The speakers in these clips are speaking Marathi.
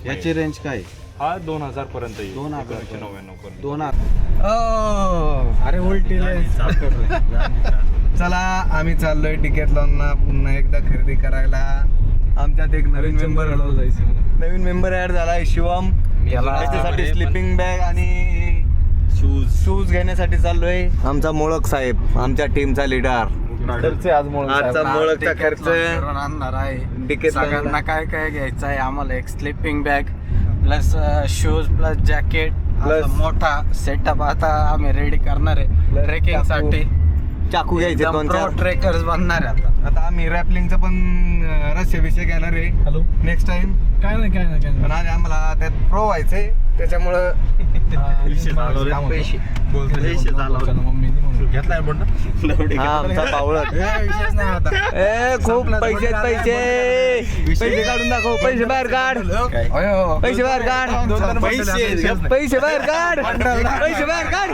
याची रेंज काय? हा 2000 पर्यंत येईल. 2000. अरे उलटी चला आम्ही चाललोय डिकॅथलॉनला पुन्हा एकदा खरेदी करायला. आमच्यात एक नवीन मेंबर ऍड झालाय शिवम. त्याच्यासाठी स्लिपिंग बॅग आणि शूज घेण्यासाठी चाललोय. आमचा मोळक साहेब आमच्या टीमचा लीडर. आजचा मोळकचा खर्च आणणार आहे. सगळ्यांना काय काय घ्यायचं आहे आम्हाला? एक sleeping bag plus shoes plus jacket plus मोठा सेटअप आता आम्ही रेडी करणार आहे ट्रेकिंग साठी. चाकू घ्यायचे दोन चार. ट्रेकर्स बनणार आहे आता आम्ही रॅपलिंगचा पण रहस्य विषय घेणार आहे. Hello next time. काय नाही पण आज आम्हाला त्यात प्रो व्हायचंय त्याच्यामुळं आमचा पावळत खूप पैसे काढून दाखव. पैसे बाहेर काढ. पैसे बाहेर काढ. पैसे बाहेर काढ. पैसे बाहेर काढ.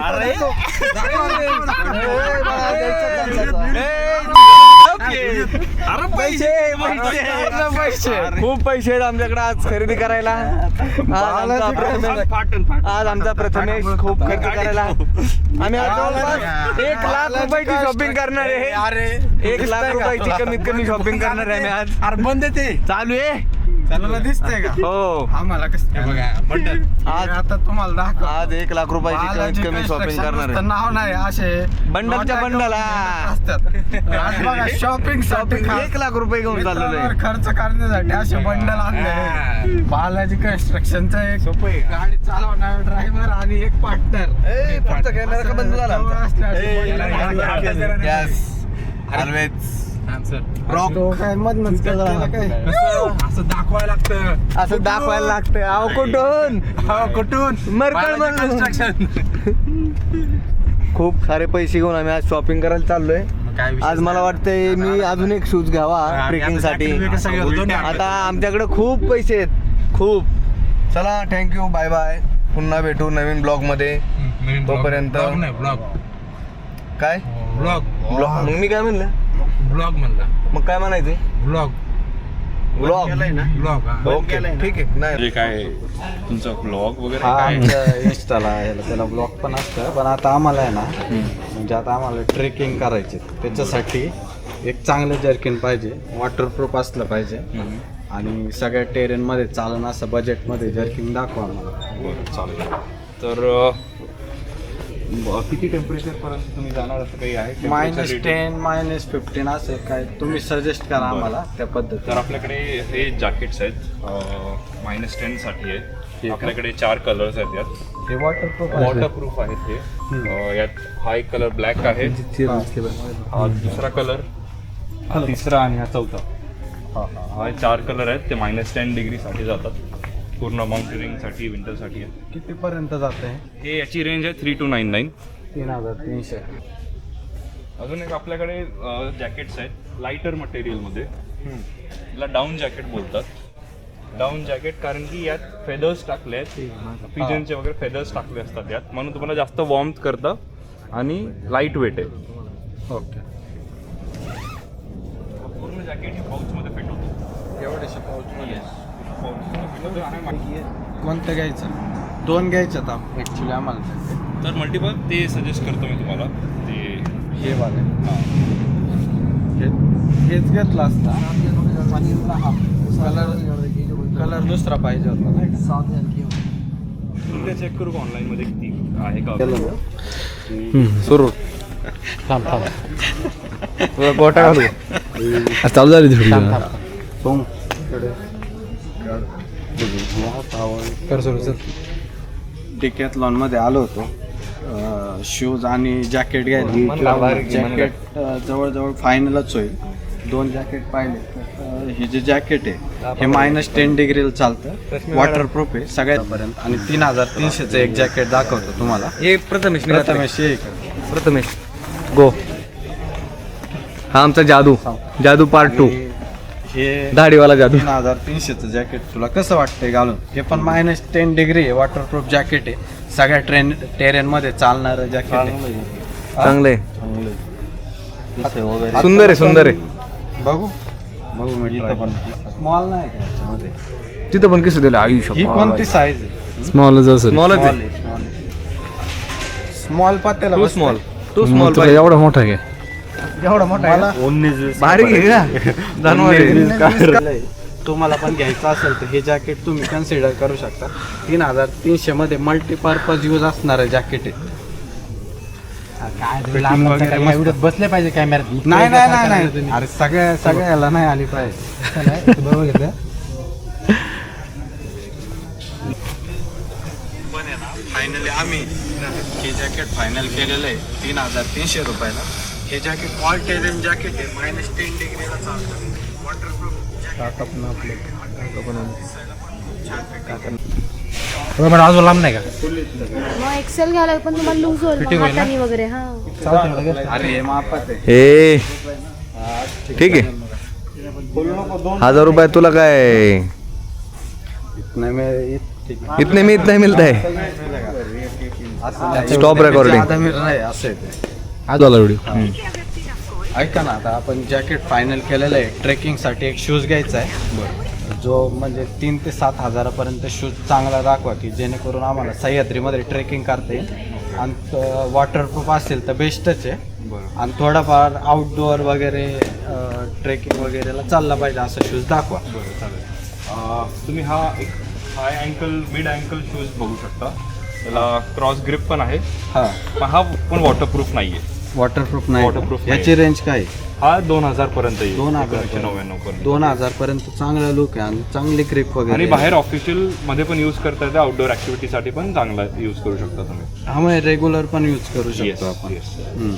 खूप पैसे आहेत आमच्याकडे आज खरेदी करायला. आज आमचा प्रथमेश खूप खरेदी करायला. आम्ही 1 लाख रुपयाची शॉपिंग करणार आहे. 1 लाख रुपयाची कमीत कमी शॉपिंग करणार आहे आम्ही आज. अरे बंद ते चालू आहे. दिसतंय का? हो आम्हाला कसं आज आता तुम्हाला दाखव. आज 1 लाख रुपयाची कमीत कमी शॉपिंग करणार आहे. नाव नाही असे बंडलच्या बंडल शॉपिंग 1 लाख रुपये घेऊन चाललेलो आहे. खर्च करण्यासाठी असे बंडल आणले. बालाजी कन्स्ट्रक्शनचा एक गाडी चालवणारा ड्रायव्हर आणि एक पार्टनर. बंद झाला असं दाखवायला लागतं. अहो कुठून कन्स्ट्रक्शन. खूप सारे पैसे घेऊन आम्ही आज शॉपिंग करायला चाललोय. आज मला वाटतंय मी अजून एक शूज घ्यावा ट्रेकिंग साठी. आता आमच्याकडे खूप पैसे आहेत खूप. चला थँक्यू बाय बाय. पुन्हा भेटू नवीन ब्लॉग मध्ये. तोपर्यंत काय ब्लॉग मग मी काय म्हणलं ब्लॉग म्हणला मग काय म्हणायचे ब्लॉग ओके ठीक आहे. म्हणजे काय तुमचा ब्लॉग वगैरे हा काय? आमच्या इन्स्टाला त्याला ब्लॉग पण असतं. पण आता आम्हाला आहे ना म्हणजे आता आम्हाला ट्रेकिंग करायची त्याच्यासाठी एक चांगलं जर्किन पाहिजे. वॉटरप्रूफ असलं पाहिजे आणि सगळ्या टेरेनमध्ये चालणं असं बजेटमध्ये जर्किन दाखवा आम्हाला. बरं चालेल. तर किती टेम्परेचर पर्यंत तुम्ही जाणार असं काही आहे? -10 -15 असं काय तुम्ही सजेस्ट करा आम्हाला त्या तर पद्धतीने. आपल्याकडे हे जॅकेट्स आहेत -10 साठी आहेत. आपल्याकडे 4 कलर्स आहेत यात. हे वॉटरप्रूफ आहेत हे. यात हा एक कलर ब्लॅक आहे, हा दुसरा कलर, हा तिसरा आणि हा चौथा. हा 4 कलर आहेत. ते -10 डिग्रीसाठी जातात. पूर्ण माउंटेनिंगसाठी विंटरसाठी आहे. कितीपर्यंत जाते हे याची रेंज आहे 3299. 3300. अजून एक आपल्याकडे जॅकेट्स आहेत लाइटर मटेरियलमध्ये. याला डाऊन जॅकेट बोलतात. डाऊन जॅकेट कारण की यात फेदर्स टाकले आहेत. पिजनचे वगैरे फेदर्स टाकले असतात यात, म्हणून तुम्हाला जास्त वॉर्मथ करतं आणि लाईट वेट आहे. ओके. पूर्ण जॅकेट हे पाऊचमध्ये फिट होतं. एवढेशा पाऊचमध्ये कोणतं घ्यायचं? 2 घ्यायचं ॲक्च्युली आम्हाला. तर मल्टिपल ते सजेस्ट करतो मी तुम्हाला. ते हे वाले हेच घेतला असता. कलर दुसरा पाहिजे होता नाही ते चेक करू ऑनलाईनमध्ये किती आहे का. सुरू गोटा घालू चालू झाली. डिकॅथलॉन मध्ये आलो होतो शूज आणि जॅकेट घ्यायला. जॅकेट जवळजवळ फायनलच होईल. 2 जॅकेट पाहिले. हे जे जॅकेट आहे हे -10 डिग्रीला चालतं. वॉटरप्रूफ आहे सगळ्यापर्यंत आणि 3300चं एक जॅकेट दाखवतो तुम्हाला. हे प्रथमेश गो. हा आमचा जादू पार्ट 2. हे दाढीवाला जादू. 3300चं जॅकेट तुला कसं वाटतंय घालून? हे पण -10 डिग्री आहे. वॉटरप्रूफ जॅकेट आहे. सगळ्या टेरेन मध्ये चालणारं जॅकेट आहे. चांगले सुंदर आहे सुंदर आहे. बघू स्मॉल नाही का याच्यामध्ये? तिथं पण कसं दिलं आयुष्य ही कोणती साईज आहे? स्मॉलच असेल. स्मॉलच आहे. स्मॉल पातेला टू स्मॉल टू स्मॉल तुला एवढा मोठा आहे एवढा मोठा आहे भारी आहे का जानवर आहे. तुम्हाला पण घ्यायचं असेल तर हे जॅकेट तुम्ही कन्सिडर करू शकता. 3300 मध्ये मल्टीपर्पज यूज असणारं जॅकेट आहे. बसले पाहिजे कॅमेऱ्यात. नाही नाही नाही नाही अरे सगळ्याला नाही आली पाहिजे. बरोबर घेतलं. फायनली आम्ही हे जॅकेट फायनल केलेलं आहे 3300 रुपयाला. हे जॅकेट ऑल टेरेन जॅकेट आहे. -10 डिग्रीला चालतं. वॉटरप्रूफ अजून लांब नाही का? मग एक्सेल घ्यायला पण तुम्हाला लूज होईल मग हाताने वगैरे. हा अरे हे मापात आहे. हे ठीक आहे 1000 रुपये तुला काय इतने में इतने में इतना ही मिलता है. Stop recording. असं आहे ते. आज आला व्हिडिओ. ऐका ना आता आपण जॅकेट फायनल केलेलं आहे. ट्रेकिंगसाठी एक शूज घ्यायचा आहे जो म्हणजे 3 ते 7 हजारापर्यंत शूज चांगला दाखवा की जेणेकरून आम्हाला सह्याद्रीमध्ये ट्रेकिंग करता येईल. आणि वॉटरप्रूफ असेल तर बेस्टच आहे. आणि थोडाफार आउटडोअर वगैरे ट्रेकिंग वगैरेला चालला पाहिजे असं शूज दाखवा. तुम्ही हा एक हाय अँकल मिड अँकल शूज बघू शकता. त्याला क्रॉस ग्रिप पण आहे. हां पण हा पण वॉटरप्रूफ नाहीये. वॉटरप्रूफ नाही. Waterproof याची रेंज काय आहे? हा 2000 पर्यंत येईल. 2099 पर्यंत. 2000 पर्यंत चांगला लुक आहे आणि चांगली ग्रिप आणि वगैरे. बाहेर ऑफिशियल मध्ये पण यूज करता येते. आउटडोअर ऍक्टिव्हिटीसाठी पण चांगला यूज करू शकता तुम्ही. हा मग रेग्युलर पण यूज करू शकतो Yes, आपण. yes. हम्म.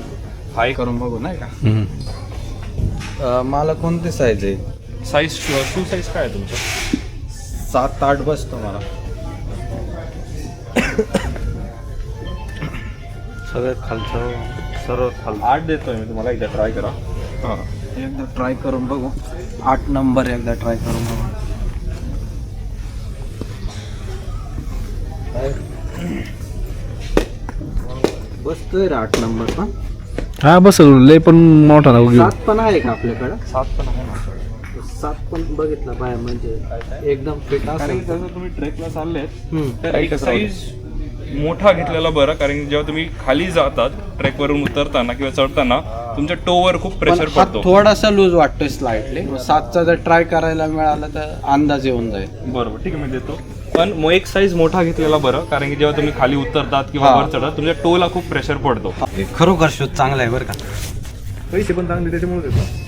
हा एक करून बघू नाही का? मला कोणती साईज आहे? साईज शू साईज काय आहे तुमचं? 7-8 बसतो मला. सगळ्यात खालचं सर्व खाल 8 देतोय मी तुम्हाला. एकदा ट्राय करा. हां एकदा ट्राय करून बघू. 8 नंबर एकदा ट्राय करून बघू. बसतोय रे 8 नंबर पण. हा बस लय पण मोठा ना घेऊ. 7 पण आहे का आपल्याकडे? 7 पण आहे ना. 7 पण बघितला पाहिजे म्हणजे एकदम फिट कारण असेल. की जसं तुम्ही ट्रेकला चाललेत हम्म. तर एक साईज मोठा घेतलेला बरं. कारण की जेव्हा तुम्ही खाली जातात ट्रेकवरून उतरताना किंवा चढताना तुमच्या टोवर खूप पण प्रेशर हा पडतो. थोडासा लूज वाटतोय स्लाइटली. 7चा जर ट्राय करायला मिळाला तर अंदाज येऊन जाईल. बरोबर ठीक आहे मी देतो. पण मग एक साईज मोठा घेतलेला बरं. कारण की जेव्हा तुम्ही खाली उतरतात किंवा हा. वर चढतात तुमच्या टोला खूप प्रेशर पडतो. खरोखर शूज चांगला आहे बरं का. पैसे पण चांगले त्याच्यामुळे देतो.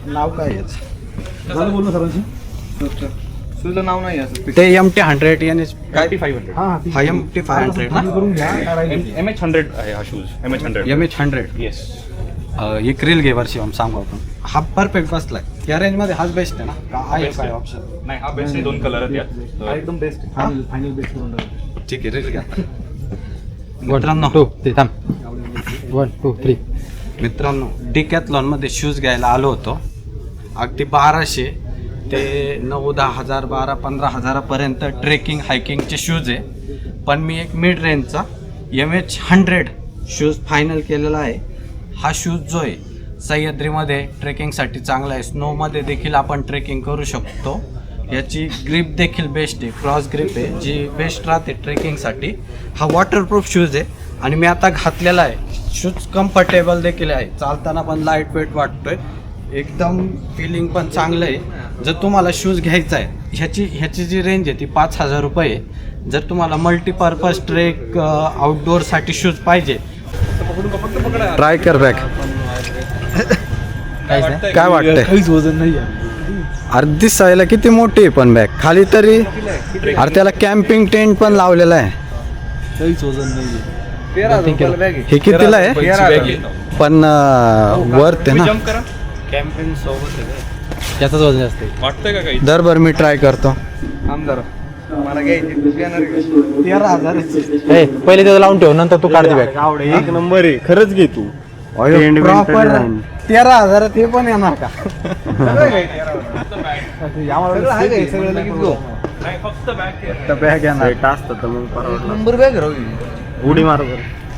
नाव काय याचं? बोललो सरांची. तुझं नाव नाही असं ते MT-100 याने काय 500 हा MT-500 ना? MH100 आहे हा शूज. MH100 MH-100 yes. एक रील घे वर्षी सांगू आपण. हा परफेक्ट बसलाय. या रेंज मध्ये हाच बेस्ट आहे ना? का आहे Best काय आहे. ऑप्शन? नाही हा बेस्ट आहे. 2 कलर आहेत यात. एकदम बेस्ट. फायनल बेस्ट करून टाकू. ठीक आहे रील घ्या. One, two, three. मित्रांनो डिकॅथलॉन मध्ये शूज घ्यायला आलो होतो. अगदी 1200 ते 9-10 हजार 12-15 हजारापर्यंत ट्रेकिंग हायकिंगचे शूज आहे. पण मी एक मिड रेंजचा MH-100 शूज फायनल केलेला आहे. हा शूज जो आहे सह्याद्रीमध्ये ट्रेकिंगसाठी चांगला आहे. स्नोमध्ये देखील आपण ट्रेकिंग करू शकतो. याची ग्रिप देखील बेस्ट आहे. क्रॉस ग्रिप आहे जी बेस्ट राहते ट्रेकिंगसाठी. हा वॉटरप्रूफ शूज आहे आणि मी आता घातलेला आहे. शूज कम्फर्टेबल देखील आहे. चालताना पण लाईट वेट वाटतोय. एकदम फिलिंग पण चांगलं आहे. जर तुम्हाला शूज घ्यायचा आहे ह्याची जी रेंज आहे ती 5000 रुपये आहे. जर तुम्हाला मल्टीपर्पज ट्रेक आउटडोअरसाठी शूज पाहिजे ट्राय कर बॅग. काय वाटतंय? काहीच वजन नाही. अर्धी साईला किती मोठी आहे पण बॅग खाली तरी. अरे त्याला कॅम्पिंग टेंट पण लावलेला आहे. काहीच वजन नाही. 13,000 रुपयाला बॅग आहे. हे कितीला आहे? 13,000. पण वर्थ आहे ना. जम्प करा. कॅम्पिंग सोबत आहे. त्याचाच वजन असते. वाटतंय का काही? दर मी ट्राय करतो. आमदार मला घ्यायची तू घेणार का? 13,000 पहिले त्याचं लावून ठेव नंतर तू काढते बॅग. एक नंबर आहे खरंच घे तू. प्रॉपर 13,000 ते पण येणार का? सगळं आहे का? सगळं लगेच गो. नाही फक्त बॅग बॅग येणार. टाचतं तर मग परवडलं. नंबर बॅग राहू. उडी मार.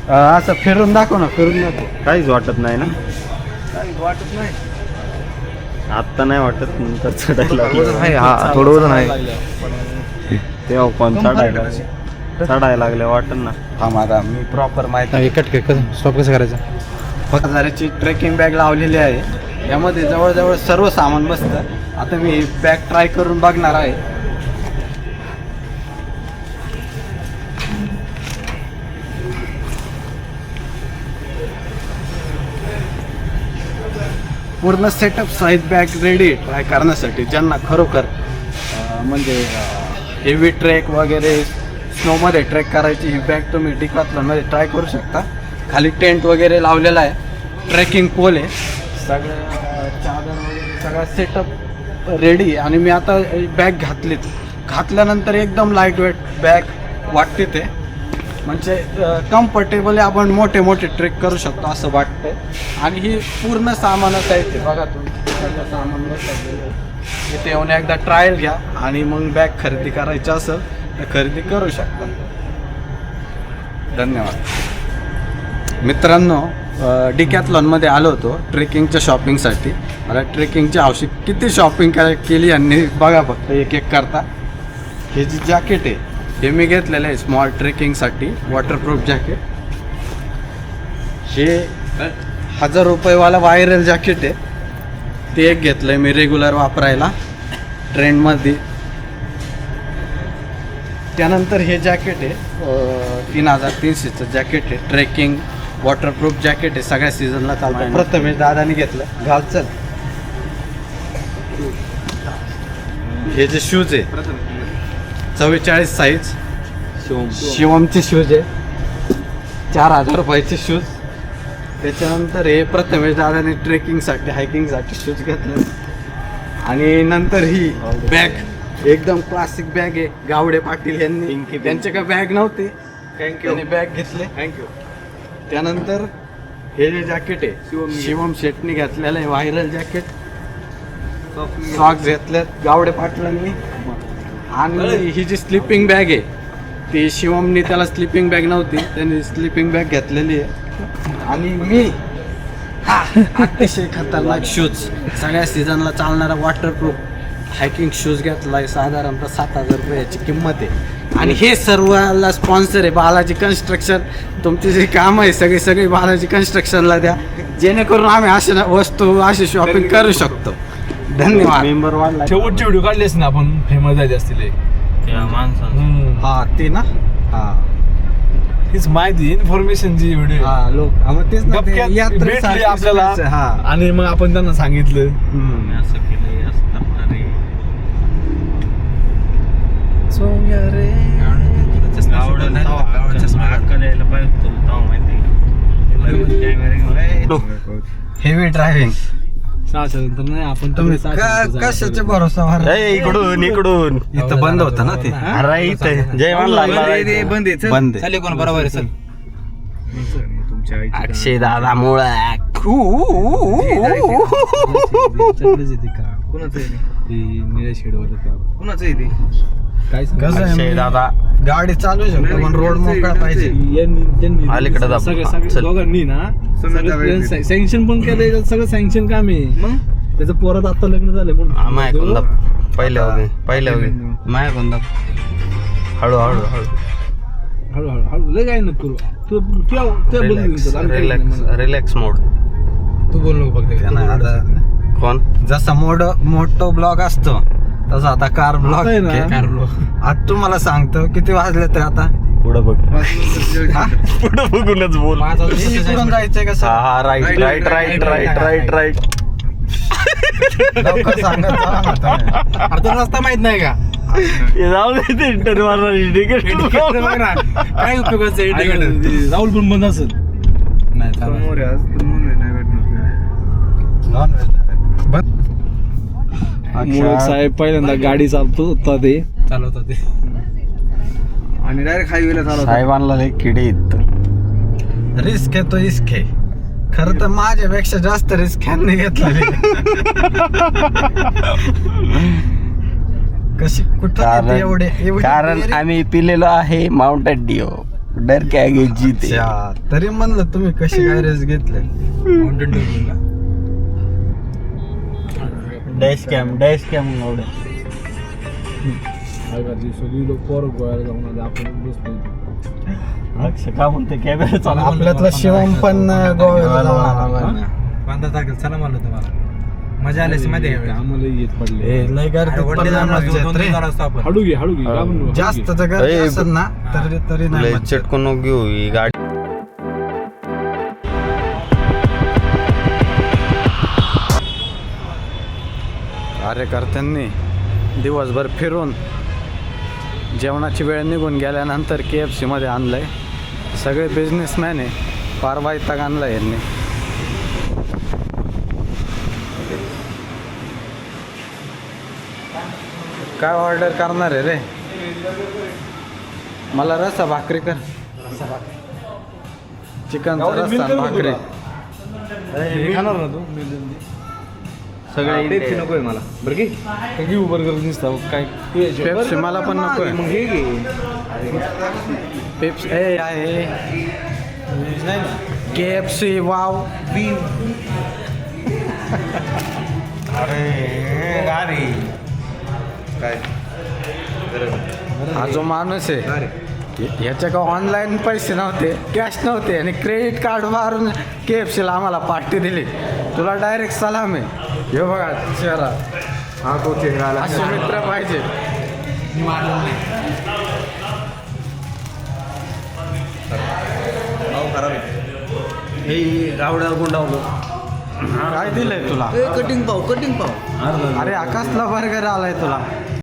असं फिरून दाखव ना, फिरून दाखव. काहीच वाटत नाही ना, काही वाटत नाही. आत्ता नाही वाटत, नंतर चढायला वजन आहे, हा थोडं वजन आहे. तेव्हा पण चढायला लागले वाटत ना. थांब आता मी प्रॉपर माहिती स्टॉप कसं करायचा? फक्त हजाराची ट्रेकिंग बॅग लावलेली आहे. यामध्ये जवळजवळ सर्व सामान बसतं. आता मी ही बॅग ट्राय करून बघणार आहे. पूर्ण setup size bag ready try करण्यासाठी ज्यांना खरोखर म्हणजे हेवी ट्रेक वगैरे स्नोमध्ये ट्रेक करायची ही बॅग तुम्ही डिकॅथलॉनमध्ये ट्राय करू शकता. खाली टेंट वगैरे लावलेला आहे, ट्रेकिंग पोल आहे, सगळं चादर वगैरे सगळा सेटअप रेडी. आणि मी आता बॅग घातल्यानंतर एकदम लाईट वेट बॅग वाटते ते, म्हणजे कम्फर्टेबल आपण मोठे मोठे ट्रेक करू शकतो असं वाटतंय. आणि ही पूर्ण सामानच आहे ते बघा तुम्ही, सगळं सामान बसवलेलं आहे. इथे येऊन एकदा ट्रायल घ्या आणि मग बॅग खरेदी करायची असेल तर खरेदी करू शकता. धन्यवाद मित्रांनो. डिकॅथलॉनमध्ये आलो होतो ट्रेकिंगच्या शॉपिंगसाठी. मला ट्रेकिंगची हौशी किती शॉपिंग केली यांनी बघा फक्त एक एक करता. हे जे जॅकेट आहे हे मी घेतलेलं आहे स्मॉल ट्रेकिंगसाठी, वॉटरप्रूफ जॅकेट. हे 1000 रुपयेवाला व्हायरल जॅकेट आहे, ते एक घेतलं आहे मी रेग्युलर वापरायला ट्रेंडमध्ये. त्यानंतर हे जॅकेट आहे 3300चं जॅकेट आहे, ट्रेकिंग वॉटरप्रूफ जॅकेट आहे, सगळ्या सीझनला चालतं. प्रथमेश दादाने घेतलं, घाल चल. हे जे शूज आहे 44 साईज शिवमचे शूज आहे, 4000 रुपयाचे शूज. त्याच्यानंतर हे प्रथमेश दादाने ट्रेकिंगसाठी हायकिंगसाठी शूज घेतले. आणि नंतर ही बॅग एकदम क्लासिक बॅग आहे, गावडे पाटील यांनी, त्यांचे काय बॅग नव्हते, त्यांनी बॅग घेतले. थँक्यू. त्यानंतर हे जे जॅकेट आहे शिवम शेटनी घेतलेलं आहे, व्हायरल जॅकेट. सॉक्स घेतलेत गावडे पाटलांनी. आणि ही जी स्लिपिंग बॅग आहे ती शिवमनी, त्याला स्लिपिंग बॅग नव्हती, त्यांनी स्लिपिंग बॅग घेतलेली आहे. आणि मी अतिशय खतरनाक शूज, सगळ्या सीझनला चालणारा वॉटरप्रूफ हायकिंग शूज घेतला आहे, साधारणतः 7000 रुपये याची किंमत आहे. आणि हे सर्वाला स्पॉन्सर आहे बालाजी कन्स्ट्रक्शन. तुमचे जे काम आहे सगळे बालाजी कन्स्ट्रक्शनला द्या, जेणेकरून आम्ही अशा वस्तू अशी शॉपिंग करू शकतो. धन्यवाद. मेंबर वाढला. शेवटची व्हिडिओ काढलीस ना आपण, फेमस झाली असतील हा ते ना, हा हीच माहिती इन्फॉर्मेशनची व्हिडिओ. हा लोक मग तेच ना, ते गपक्यात यात्रेसारखी भेटली आपल्याला. शुभेच्छा. हा आणि मग आपण त्यांना सांगितलं हेवी ड्रायव्हिंग नंतर नाही आपण तुम्ही कशाचे भरोसा इकडून इकडून इथं बंद होतं ना ते. अरे इथे जय म्हणला बंद आहे, चल. बंद आहे. कोण बरोबर आहे सर? अक्षय दादा मुळे कुणाचं आहे ते? निळ्या शेडवर कुणाचं आहे ते? काय कसं आहे, अक्षय दादा गाडी चालू शकतो पण रोड मोकळा पाहिजे. अलीकडे दाब. सगळ्या दोघांनी ना सँक्शन पण केलं, सगळं सँक्शन काम आहे. मग त्याचं पोरात आता लग्न झालं म्हणून माया कोणता पहिल्या वगे माया कोणता हळूहळू हळूहळू लय काय नको करू. तू रिलॅक्स मोड. तू बोल नको फक्त. त्यानं आता कोण जसा मोठो ब्लॉग असतो तसा आता कार ब्लॉग आहे ना. आता तुम्हाला सांगतो किती वाजले तर आता पुढं बघ, पुढं बघूनच बोल. इकडून जायचंय का हा हा right right right right right right. लवकर सांगा, चला ना तुम्ही. अर्धा रस्ता माहित नाही का? जाऊ दे ते इंटरव्ह्यू काय उपयोगाचं आहे? राहुल पण बंद असत नाही समोर आहे, आज नॉनव्हेज नाही भेटणार. साहेब पहिल्यांदा गाडी चालवता ते आणि डायरेक्ट हायवेला चालवतो. साहेबांना लय किडे येत. रिस्क आहे तो इस्क आहे. खरं तर माझ्यापेक्षा जास्त रिस्क ह्यांनी घेतलेली. कशी कुठं येते एवढे कारण आम्ही पिलेलो आहे माउंटेन ड्यू. डर काय घ्यायची ते अच्छा, तरी म्हणलं तुम्ही कशी काय रेस घेतले. डॅश कॅम एवढं सगळी लोक पोरं गोव्याला जाऊन आले, आपण बसलो अक्षय का म्हणते कॅमेरा आपल्यातला शिवम पण गोव्याला जाऊन आला. मजा आली आम्हाला येत पडले लय गर्दीत पण नाही मजा येत रे. हळू घे गाबन जास्त तर गर्दी असेल ना तरी नाही मजा येत. चटकून नको घेऊ ही गाडी. कार्यकर्त्यांनी दिवसभर फिरून जेवणाची वेळ निघून गेल्यानंतर KFC मध्ये आणलंय. सगळे बिझनेसमॅन आहे, फार वैताग आणलाय यांनी. काय ऑर्डर करणार आहे रे? मला रस्सा भाकरी कर. चिकनचा रस्सा आणि भाकरी. खाणार ना तू सगळे पेप्सी नकोय मला बरं की घेऊ बर्गर दिसता काय पेप्सी मला पण नको मग हे घे पेप्सी आहे KFC वाव. अरे गाडी काय हा जो माणूस आहे ह्याच्या का ऑनलाईन पैसे नव्हते, कॅश नव्हते आणि क्रेडिट कार्ड मारून KFCला आम्हाला पार्टी दिली. तुला डायरेक्ट सलाम आहे. हे बघा चेहरा, हा तो चेहरा आला असे मित्र पाहिजे. हे गावड्या गुंडावलो. काय दिलंय तुला? कटिंग पाव अरे आकाशला बर्गर आलाय तुला.